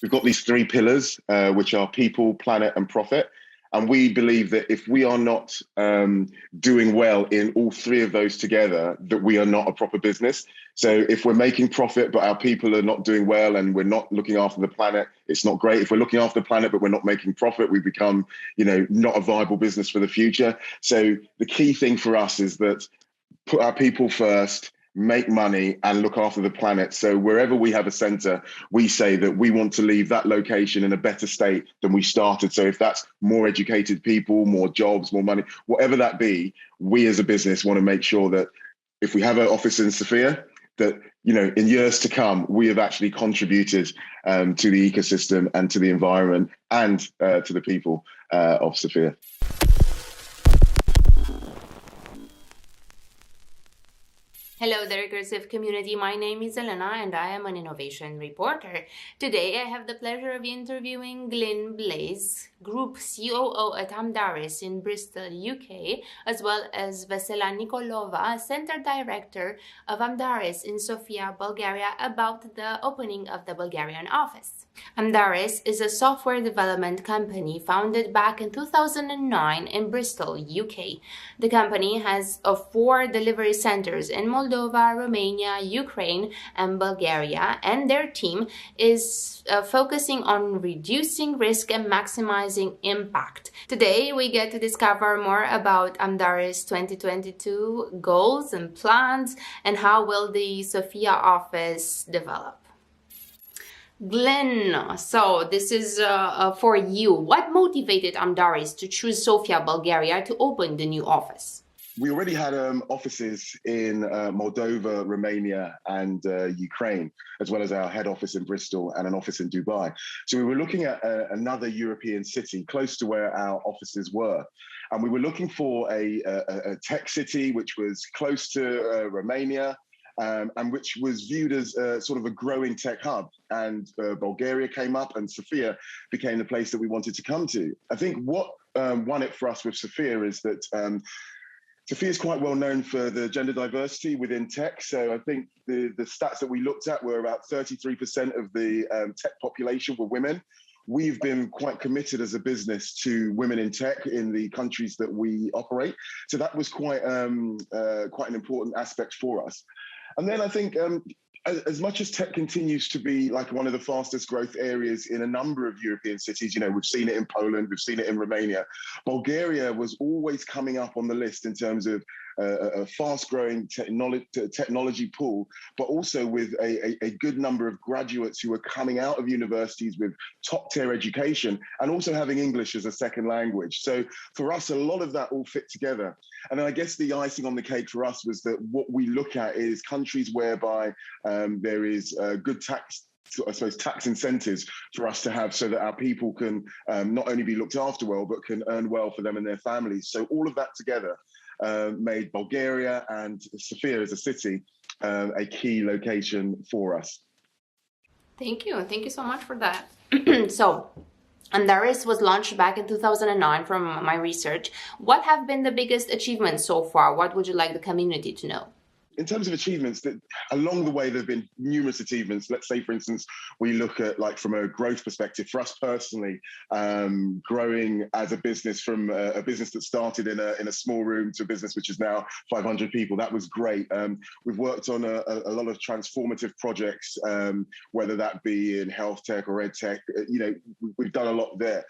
we've got these three pillars, which are people, planet, and profit. And we believe that if we are not doing well in all three of those together, that we are not a proper business. So if we're making profit, but our people are not doing well and we're not looking after the planet, it's not great. If we're looking after the planet, but we're not making profit, we become, not a viable business for the future. So the key thing for us is that put our people first, make money and look after the planet. So wherever we have a center, we say that we want to leave that location in a better state than we started. So if that's more educated people, more jobs, more money, whatever that be, we as a business want to make sure that if we have an office in Sofia, that, in years to come, we have actually contributed to the ecosystem and to the environment and to the people of Sofia. Hello, the Recursive community. My name is Elena and I am an innovation reporter. Today, I have the pleasure of interviewing GLYN BLAIZE, Group COO at Amdaris in Bristol, UK, as well as VESELA NIKOLOVA, Center Director of Amdaris in Sofia, Bulgaria, about the opening of the Bulgarian office. Amdaris is a software development company founded back in 2009 in Bristol, UK. The company has 4 delivery centers in Moldova, Romania, Ukraine, and Bulgaria, and their team is focusing on reducing risk and maximizing impact. Today, we get to discover more about Amdaris 2022 goals and plans, and how will the Sofia office develop. GLYN, so this is for you. What motivated Amdaris to choose Sofia, Bulgaria to open the new office? We already had offices in Moldova, Romania, and Ukraine, as well as our head office in Bristol and an office in Dubai. So we were looking at another European city close to where our offices were. And we were looking for a tech city which was close to Romania, and which was viewed as sort of a growing tech hub. And Bulgaria came up and Sofia became the place that we wanted to come to. I think what won it for us with Sofia is that Sofia is quite well known for the gender diversity within tech. So I think the stats that we looked at were about 33% of the tech population were women. We've been quite committed as a business to women in tech in the countries that we operate. So that was quite an important aspect for us. And then I think as much as tech continues to be like one of the fastest growth areas in a number of European cities, we've seen it in Poland, we've seen it in Romania, Bulgaria was always coming up on the list in terms of a fast-growing technology pool, but also with a good number of graduates who are coming out of universities with top-tier education and also having English as a second language. So for us, a lot of that all fit together. And then I guess the icing on the cake for us was that what we look at is countries whereby there is good tax incentives for us to have so that our people can not only be looked after well, but can earn well for them and their families. So all of that together made Bulgaria and Sofia as a city a key location for us. Thank you. Thank you so much for that. So, Amdaris was launched back in 2009 from my research. What have been the biggest achievements so far? What would you like the community to know? In terms of achievements, that along the way, there have been numerous achievements. Let's say, for instance, we look at from a growth perspective, for us personally, growing as a business from a business that started in a small room to a business which is now 500 people. That was great. We've worked on a lot of transformative projects, whether that be in health tech or ed tech. We've done a lot there.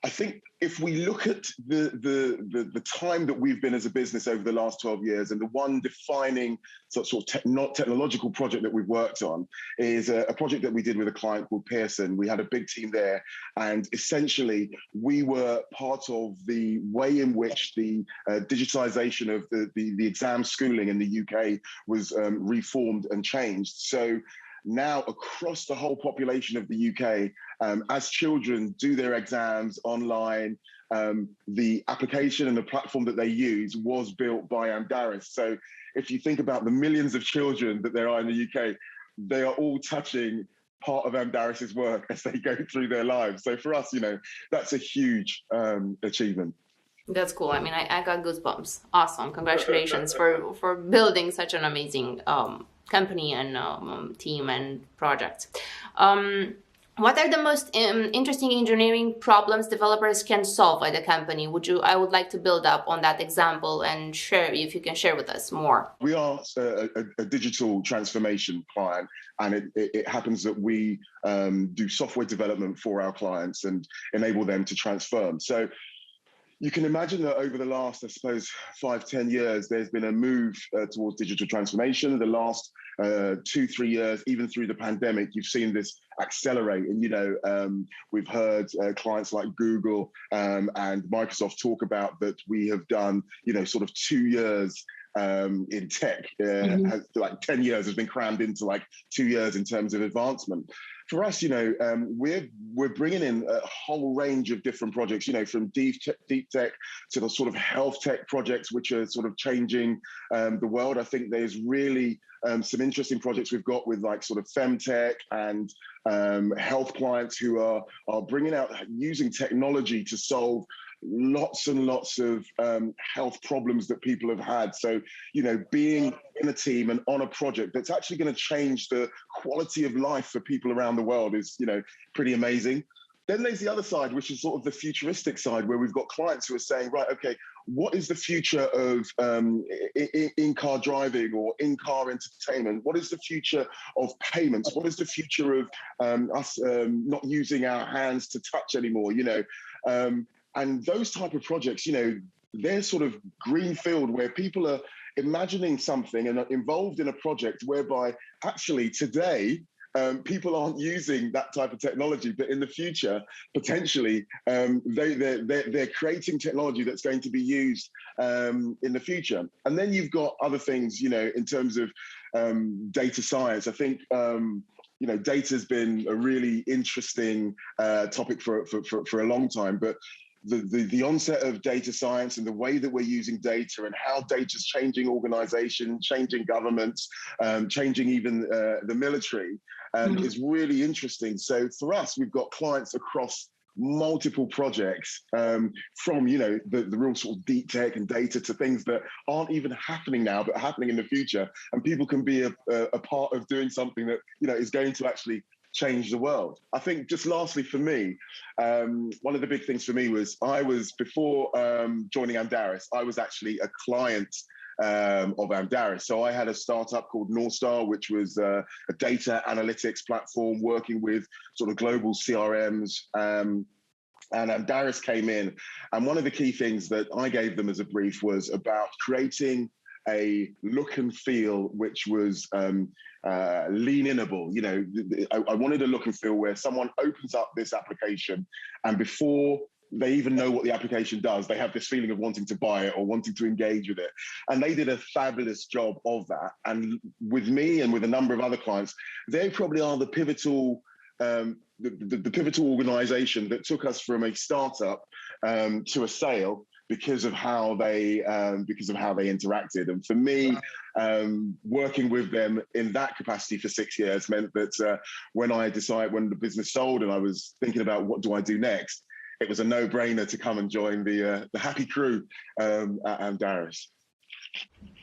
I think if we look at the time that we've been as a business over the last 12 years, and the one defining sort of technological project that we've worked on is a project that we did with a client called Pearson. We had a big team there, and essentially we were part of the way in which the digitization of the exam schooling in the UK was reformed and changed. So now across the whole population of the UK, as children do their exams online, the application and the platform that they use was built by Amdaris. So if you think about the millions of children that there are in the UK, they are all touching part of Amdaris's work as they go through their lives. So for us, that's a huge achievement. That's cool. I mean, I got goosebumps. Awesome. Congratulations for building such an amazing company and team and project. What are the most interesting engineering problems developers can solve at a company? I would like to build up on that example and share, if you can share with us more. We are a digital transformation client, and it happens that we do software development for our clients and enable them to transform. So you can imagine that over the last, I suppose, 5-10 years, there's been a move towards digital transformation. The last 2-3 years, even through the pandemic, you've seen this accelerate. And, we've heard clients like Google and Microsoft talk about that we have done, sort of 2 years in tech. Like 10 years has been crammed into like 2 years in terms of advancement. For us, we're bringing in a whole range of different projects, from deep tech to the sort of health tech projects, which are sort of changing the world. I think there's really some interesting projects we've got with like sort of femtech and health clients who are bringing out using technology to solve lots and lots of health problems that people have had. So, being in a team and on a project that's actually going to change the quality of life for people around the world is, pretty amazing. Then there's the other side, which is sort of the futuristic side, where we've got clients who are saying, right, okay, what is the future of in-car driving or in-car entertainment? What is the future of payments? What is the future of us not using our hands to touch anymore, and those type of projects, they're sort of greenfield where people are imagining something and are involved in a project whereby actually today, people aren't using that type of technology, but in the future, potentially, they're creating technology that's going to be used in the future. And then you've got other things, in terms of data science. I think data's been a really interesting topic for a long time, but the onset of data science and the way that we're using data and how data is changing organizations, changing governments, changing even the military is really interesting. So for us, we've got clients across multiple projects, from the real sort of deep tech and data to things that aren't even happening now but happening in the future, and people can be a part of doing something that is going to actually change the world. I think just lastly for me, one of the big things for me was before joining Amdaris, I was actually a client of Amdaris. So I had a startup called North Star, which was a data analytics platform working with sort of global CRMs. And Amdaris came in, and one of the key things that I gave them as a brief was about creating a look and feel which was lean-inable. I wanted a look and feel where someone opens up this application and before they even know what the application does, they have this feeling of wanting to buy it or wanting to engage with it. And they did a fabulous job of that. And with me and with a number of other clients, they probably are the pivotal the pivotal organization that took us from a startup to a sale because of how they interacted. And for me, working with them in that capacity for 6 years meant that when the business sold and I was thinking about what do I do next, it was a no-brainer to come and join the happy crew at Amdaris.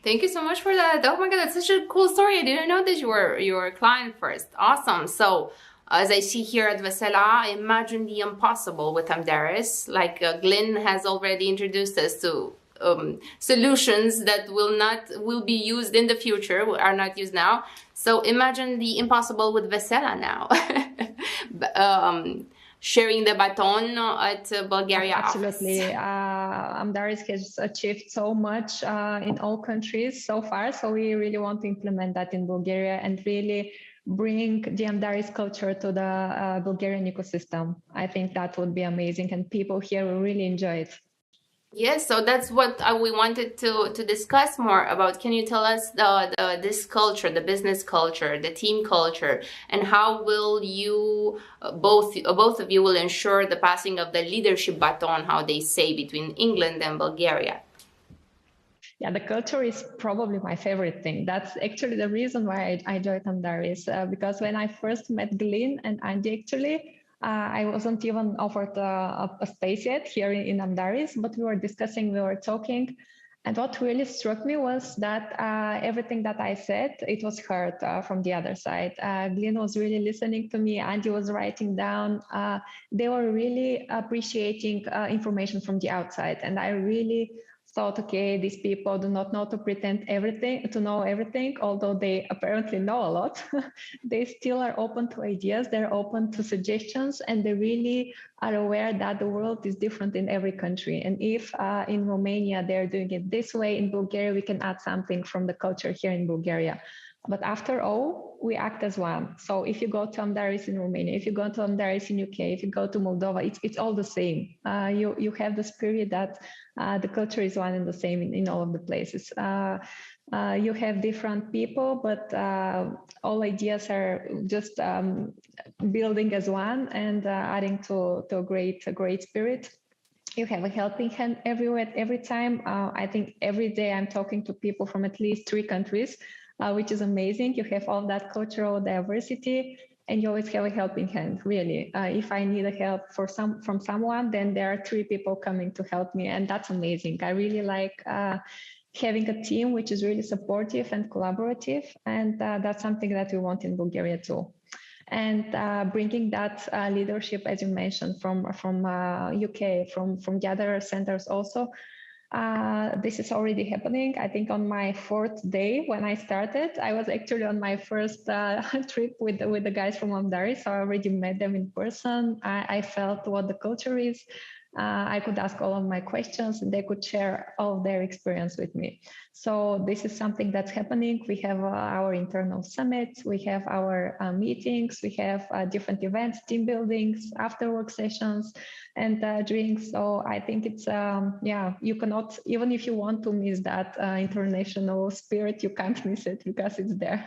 Thank you so much for that. Oh my God, that's such a cool story. I didn't know that you were a client first. Awesome. So as I see here at VESELA, I imagine the impossible with Amdaris. Like GLYN has already introduced us to solutions that will be used in the future, are not used now. So imagine the impossible with VESELA now. Sharing the baton at Bulgaria Absolutely. office. Amdaris has achieved so much in all countries so far. So we really want to implement that in Bulgaria and really bring the Amdaris culture to the Bulgarian ecosystem. I think that would be amazing and people here will really enjoy it. Yes, so that's what we wanted to discuss more about. Can you tell us this culture, the business culture, the team culture, and how will you, both of you will ensure the passing of the leadership baton, how they say, between England and Bulgaria? Yeah, the culture is probably my favorite thing. That's actually the reason why I joined Amdaris, because when I first met GLYN and Andy, actually, I wasn't even offered a space yet here in Amdaris, but we were discussing, we were talking, And what really struck me was that everything that I said, it was heard from the other side. GLYN was really listening to me. Andy was writing down. They were really appreciating information from the outside. And I really thought, okay, these people do not know to know everything, although they apparently know a lot. They still are open to ideas, they're open to suggestions, and they really are aware that the world is different in every country. And if in Romania they're doing it this way, in Bulgaria we can add something from the culture here in Bulgaria. But after all, we act as one. So if you go to Amdaris in Romania, if you go to Amdaris in UK, if you go to Moldova, it's all the same. You have the spirit that the culture is one and the same in all of the places. You have different people, but all ideas are just building as one and adding to a great spirit. You have a helping hand everywhere, every time. I think every day I'm talking to people from at least 3 countries, which is amazing. You have all that cultural diversity, and you always have a helping hand, really. If I need a help from someone, then there are 3 people coming to help me, and that's amazing. I really like having a team which is really supportive and collaborative, and that's something that we want in Bulgaria too. And bringing that leadership, as you mentioned, from UK, from the other centers also. This is already happening. I think on my 4th day when I started, I was actually on my first trip with the guys from Amdaris. So I already met them in person. I felt what the culture is. I could ask all of my questions and they could share all of their experience with me. So this is something that's happening. We have our internal summits, we have our meetings, we have different events, team buildings, after work sessions, and drinks. So I think it's, you cannot, even if you want to miss that international spirit, you can't miss it because it's there.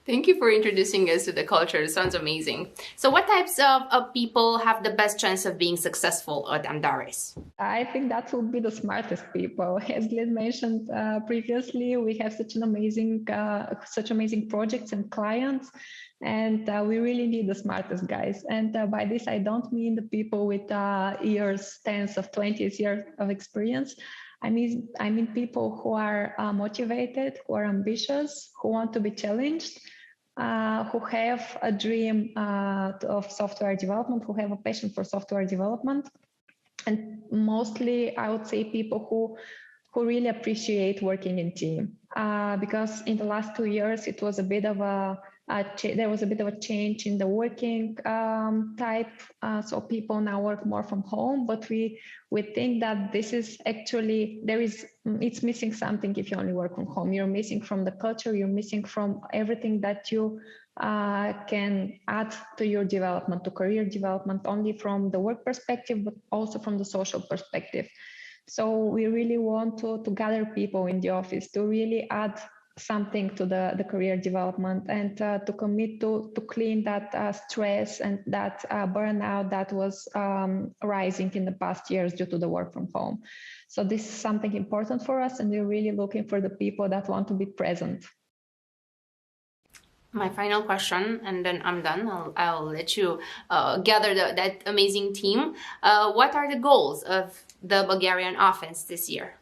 Thank you for introducing us to the culture. It sounds amazing. So what types of people have the best chance of being successful at Amdaris? I think that would be the smartest people. As GLYN mentioned previously, we have such amazing projects and clients, and we really need the smartest guys. And by this, I don't mean the people with years, 10s of 20 years of experience. I mean people who are motivated, who are ambitious, who want to be challenged, who have a dream of software development, who have a passion for software development. And mostly, I would say people who really appreciate working in team. Because in the last 2 years, it was a bit of there was a bit of a change in the working type. So people now work more from home, but we think that this is actually, it's missing something if you only work from home. You're missing from the culture, you're missing from everything that you can add to your development, to career development, only from the work perspective, but also from the social perspective. So we really want to gather people in the office to really add something to the career development and to commit to clean that stress and that burnout that was rising in the past years due to the work from home. So this is something important for us, and we're really looking for the people that want to be present. My final question, and then I'm done. I'll let you gather that amazing team. What are the goals of the Bulgarian office this year?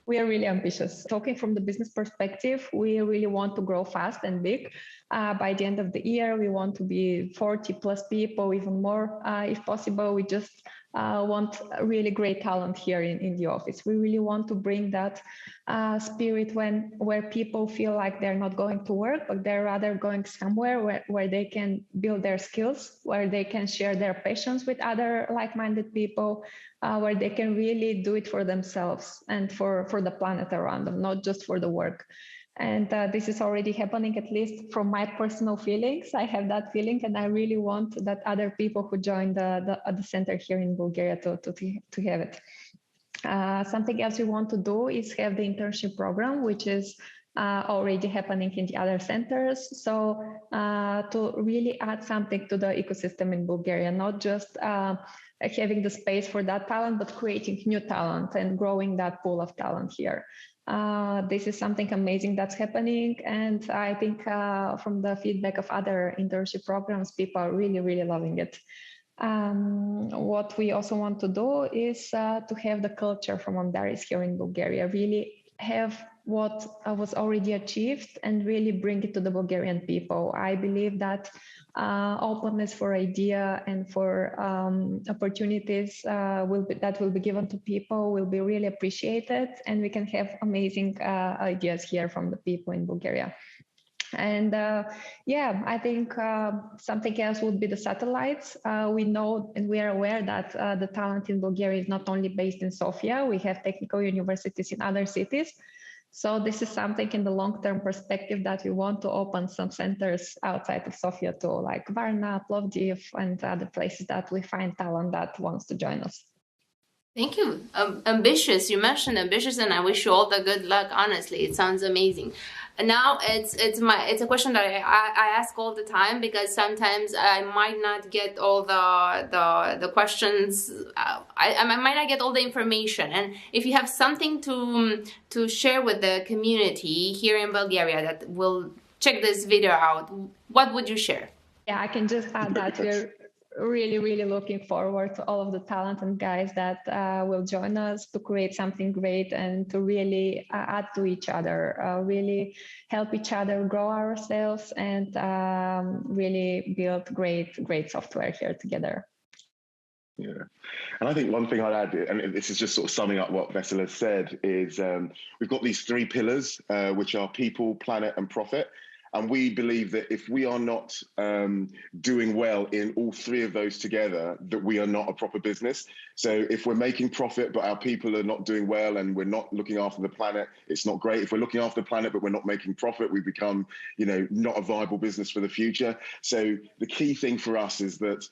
We are really ambitious. Talking from the business perspective, we really want to grow fast and big. By the end of the year, we want to be 40 plus people, even more if possible. We just want really great talent here in the office. We really want to bring that spirit where people feel like they're not going to work, but they're rather going somewhere where they can build their skills, where they can share their passions with other like-minded people, where they can really do it for themselves and for the planet around them, not just for the work. And this is already happening, at least from my personal feelings. I have that feeling, and I really want that other people who join the center here in Bulgaria to have it. Something else we want to do is have the internship program, which is already happening in the other centers. So to really add something to the ecosystem in Bulgaria, not just having the space for that talent, but creating new talent and growing that pool of talent here. This is something amazing that's happening. And I think from the feedback of other internship programs, people are really, really loving it. What we also want to do is to have the culture from Amdaris here in Bulgaria, really have what was already achieved and really bring it to the Bulgarian people. I believe that openness for idea and for opportunities that will be given to people will be really appreciated, and we can have amazing ideas here from the people in Bulgaria. And I think something else would be the satellites. We know and we are aware that the talent in Bulgaria is not only based in Sofia. We have technical universities in other cities. So this is something in the long-term perspective that we want to open some centers outside of Sofia too, like Varna, Plovdiv, and other places that we find talent that wants to join us. Thank you. Ambitious. You mentioned ambitious, and I wish you all the good luck. Honestly, it sounds amazing. Now it's a question that I ask all the time, because sometimes I might not get all the questions. I might not get all the information, and if you have something to share with the community here in Bulgaria that will check this video out, what would you share? Yeah, I can just add that we're really looking forward to all of the talent and guys that will join us to create something great and to really add to each other, really help each other grow ourselves, and really build great software here together. Yeah, and I think one thing I'd add, and this is just sort of summing up what Vesela said, is we've got these three pillars, which are people, planet, and profit. And we believe that if we are not doing well in all three of those together, that we are not a proper business. So if we're making profit, but our people are not doing well and we're not looking after the planet, it's not great. If we're looking after the planet, but we're not making profit, we become, not a viable business for the future. So the key thing for us is that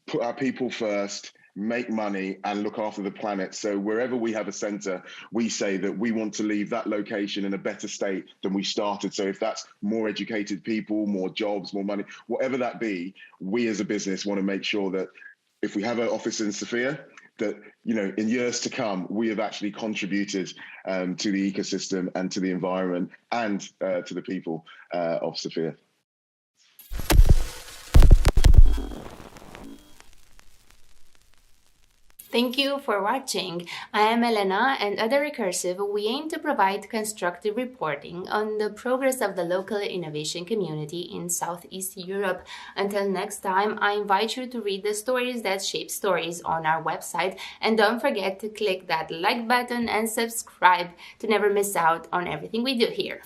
put our people first, make money, and look after the planet. So wherever we have a center, we say that we want to leave that location in a better state than we started. So if that's more educated people, more jobs, more money, whatever that be, we as a business want to make sure that if we have an office in Sofia, that, in years to come, we have actually contributed to the ecosystem and to the environment and to the people of Sofia. Thank you for watching. I am Elena, and at the Recursive, we aim to provide constructive reporting on the progress of the local innovation community in Southeast Europe. Until next time, I invite you to read the stories that shape stories on our website, and don't forget to click that like button and subscribe to never miss out on everything we do here.